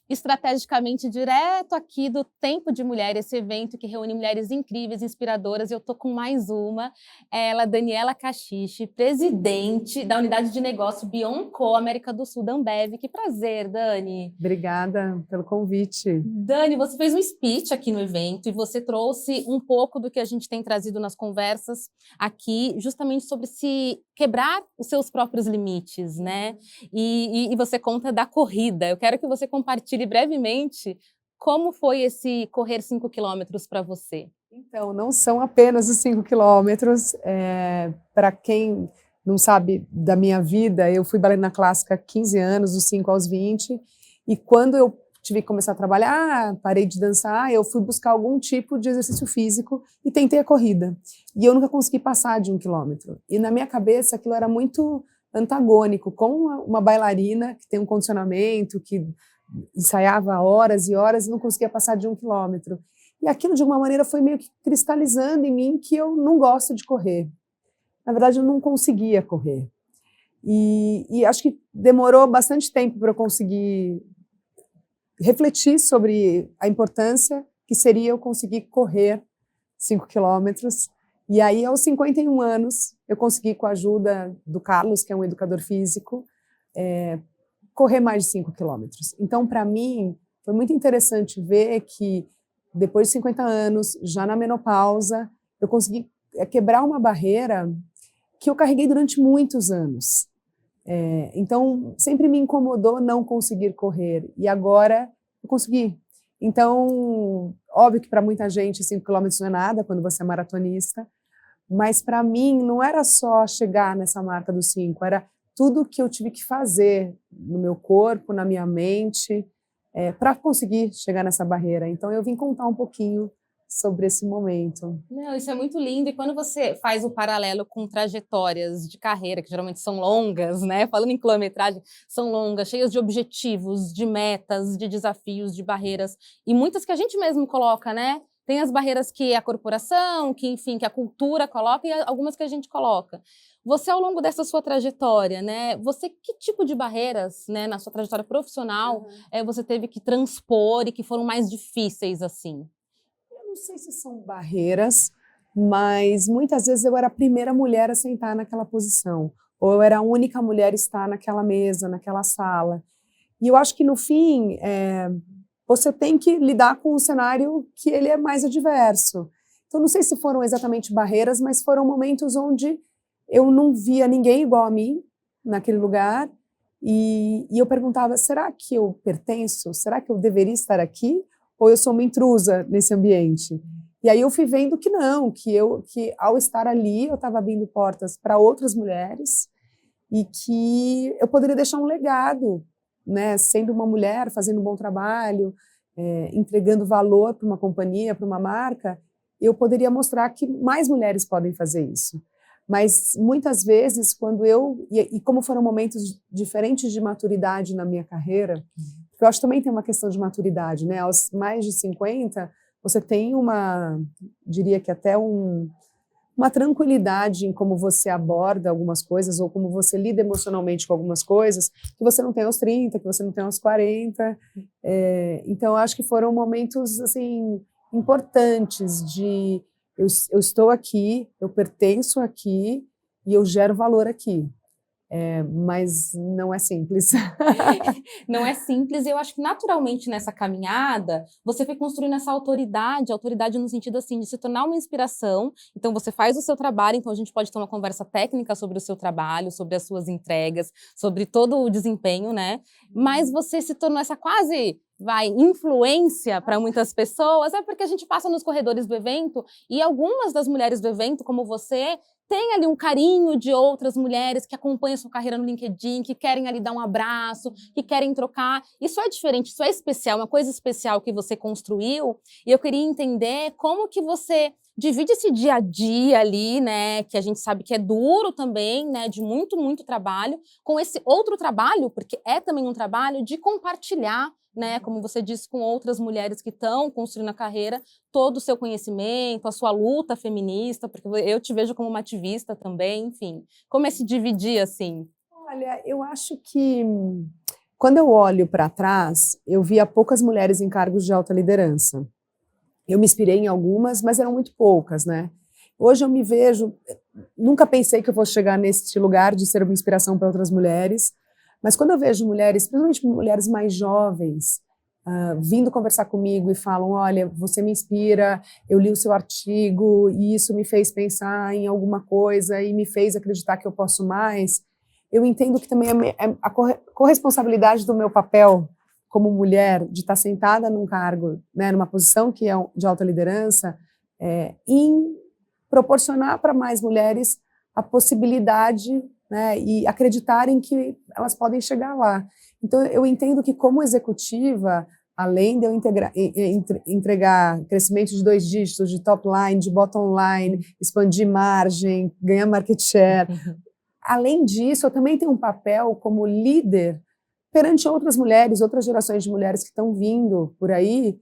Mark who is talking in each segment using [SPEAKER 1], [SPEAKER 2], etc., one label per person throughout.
[SPEAKER 1] estrategicamente direto aqui do Tempo de Mulher, esse evento que reúne mulheres incríveis, inspiradoras. Eu tô com mais uma, ela, Daniela Cachiche, presidente da unidade de negócio Beyond Co, América do Sul, da Ambev. Que prazer, Dani.
[SPEAKER 2] Obrigada pelo convite.
[SPEAKER 1] Dani, você fez um speech aqui no evento e você trouxe um pouco do que a gente tem trazido nas conversas aqui, justamente sobre se quebrar os seus próprios limites, né? E você conta da corrida. Eu quero que você compartilhe brevemente como foi esse correr 5 quilômetros para você.
[SPEAKER 2] Então, não são apenas os 5 quilômetros. Para quem não sabe da minha vida, eu fui bailarina clássica há 15 anos, dos 5 aos 20, e quando eu tive que começar a trabalhar, parei de dançar, eu fui buscar algum tipo de exercício físico e tentei a corrida. E eu nunca consegui passar de 1 quilômetro. E na minha cabeça aquilo era muito antagônico, com uma bailarina que tem um condicionamento, que ensaiava horas e horas e não conseguia passar de 1 quilômetro. E aquilo, de alguma maneira, foi meio que cristalizando em mim que eu não gosto de correr. Na verdade, eu não conseguia correr. E acho que demorou bastante tempo para eu conseguir refletir sobre a importância que seria eu conseguir correr 5 quilômetros. E aí, aos 51 anos, eu consegui, com a ajuda do Carlos, que é um educador físico, correr mais de 5 quilômetros. Então, para mim, foi muito interessante ver que, depois de 50 anos, já na menopausa, eu consegui quebrar uma barreira que eu carreguei durante muitos anos. Então, sempre me incomodou não conseguir correr, e agora eu consegui. Então, óbvio que para muita gente 5 quilômetros não é nada quando você é maratonista, mas para mim não era só chegar nessa marca dos 5, era tudo que eu tive que fazer no meu corpo, na minha mente, para conseguir chegar nessa barreira. Então, eu vim contar um pouquinho sobre esse momento.
[SPEAKER 1] Não, isso é muito lindo. E quando você faz o paralelo com trajetórias de carreira, que geralmente são longas, né? Falando em quilometragem, são longas, cheias de objetivos, de metas, de desafios, de barreiras, e muitas que a gente mesmo coloca, né? Tem as barreiras que a corporação, que, enfim, que a cultura coloca, e algumas que a gente coloca. Você, ao longo dessa sua trajetória, né? Que tipo de barreiras, né, na sua trajetória profissional, você teve que transpor e que foram mais difíceis, assim?
[SPEAKER 2] Não sei se são barreiras, mas muitas vezes eu era a primeira mulher a sentar naquela posição, ou eu era a única mulher a estar naquela mesa, naquela sala. E eu acho que, no fim, você tem que lidar com um cenário que ele é mais adverso. Então, não sei se foram exatamente barreiras, mas foram momentos onde eu não via ninguém igual a mim naquele lugar, e eu perguntava, será que eu pertenço? Será que eu deveria estar aqui? Ou eu sou uma intrusa nesse ambiente? E aí eu fui vendo que não, que ao estar ali eu estava abrindo portas para outras mulheres e que eu poderia deixar um legado, né, sendo uma mulher, fazendo um bom trabalho, entregando valor para uma companhia, para uma marca, eu poderia mostrar que mais mulheres podem fazer isso. Mas muitas vezes, como foram momentos diferentes de maturidade na minha carreira, porque eu acho que também tem uma questão de maturidade, né? Aos mais de 50, você tem diria que até uma tranquilidade em como você aborda algumas coisas ou como você lida emocionalmente com algumas coisas que você não tem aos 30, que você não tem aos 40. Então, eu acho que foram momentos, assim, importantes de eu estou aqui, eu pertenço aqui e eu gero valor aqui. Mas não é simples.
[SPEAKER 1] Não é simples, e eu acho que naturalmente nessa caminhada você foi construindo essa autoridade no sentido assim de se tornar uma inspiração. Então você faz o seu trabalho, então a gente pode ter uma conversa técnica sobre o seu trabalho, sobre as suas entregas, sobre todo o desempenho, né? Mas você se tornou essa quase influência para muitas pessoas, porque a gente passa nos corredores do evento e algumas das mulheres do evento, como você, tem ali um carinho de outras mulheres que acompanham a sua carreira no LinkedIn, que querem ali dar um abraço, que querem trocar. Isso é diferente, isso é especial, uma coisa especial que você construiu. E eu queria entender como que você divide esse dia a dia ali, né, que a gente sabe que é duro também, né, de muito, muito trabalho, com esse outro trabalho, porque é também um trabalho de compartilhar, né, como você disse, com outras mulheres que estão construindo a carreira, todo o seu conhecimento, a sua luta feminista, porque eu te vejo como uma ativista também, enfim. Como é se dividir assim?
[SPEAKER 2] Olha, eu acho que quando eu olho para trás, eu via poucas mulheres em cargos de alta liderança. Eu me inspirei em algumas, mas eram muito poucas, né? Hoje eu me vejo, nunca pensei que eu fosse chegar nesse lugar de ser uma inspiração para outras mulheres, mas quando eu vejo mulheres, principalmente mulheres mais jovens, vindo conversar comigo e falam, olha, você me inspira, eu li o seu artigo e isso me fez pensar em alguma coisa e me fez acreditar que eu posso mais, eu entendo que também a corresponsabilidade do meu papel como mulher, de estar sentada num cargo, né, numa posição que é de alta liderança, em proporcionar para mais mulheres a possibilidade, né, e acreditarem que elas podem chegar lá. Então, eu entendo que, como executiva, além de eu entregar crescimento de 2 dígitos, de top line, de bottom line, expandir margem, ganhar market share, além disso, eu também tenho um papel como líder perante outras mulheres, outras gerações de mulheres que estão vindo por aí,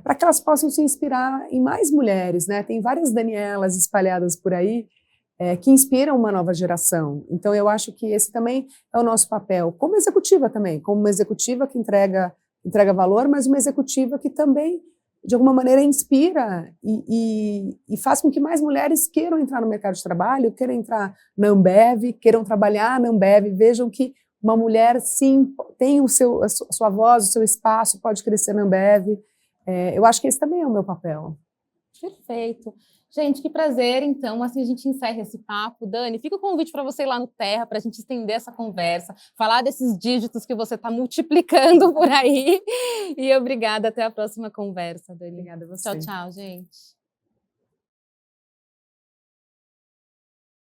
[SPEAKER 2] para que elas possam se inspirar em mais mulheres, né? Tem várias Danielas espalhadas por aí que inspiram uma nova geração. Então, eu acho que esse também é o nosso papel, como executiva também, como uma executiva que entrega valor, mas uma executiva que também, de alguma maneira, inspira e faz com que mais mulheres queiram entrar no mercado de trabalho, queiram entrar na Ambev, queiram trabalhar na Ambev, vejam que uma mulher, sim, tem a sua voz, o seu espaço, pode crescer na Ambev. Eu acho que esse também é o meu papel.
[SPEAKER 1] Perfeito. Gente, que prazer, então, assim a gente encerra esse papo. Dani, fica o convite para você ir lá no Terra, para a gente estender essa conversa, falar desses dígitos que você está multiplicando por aí. E obrigada, até a próxima conversa, Dani.
[SPEAKER 2] Obrigada a você.
[SPEAKER 1] Tchau, tchau, gente.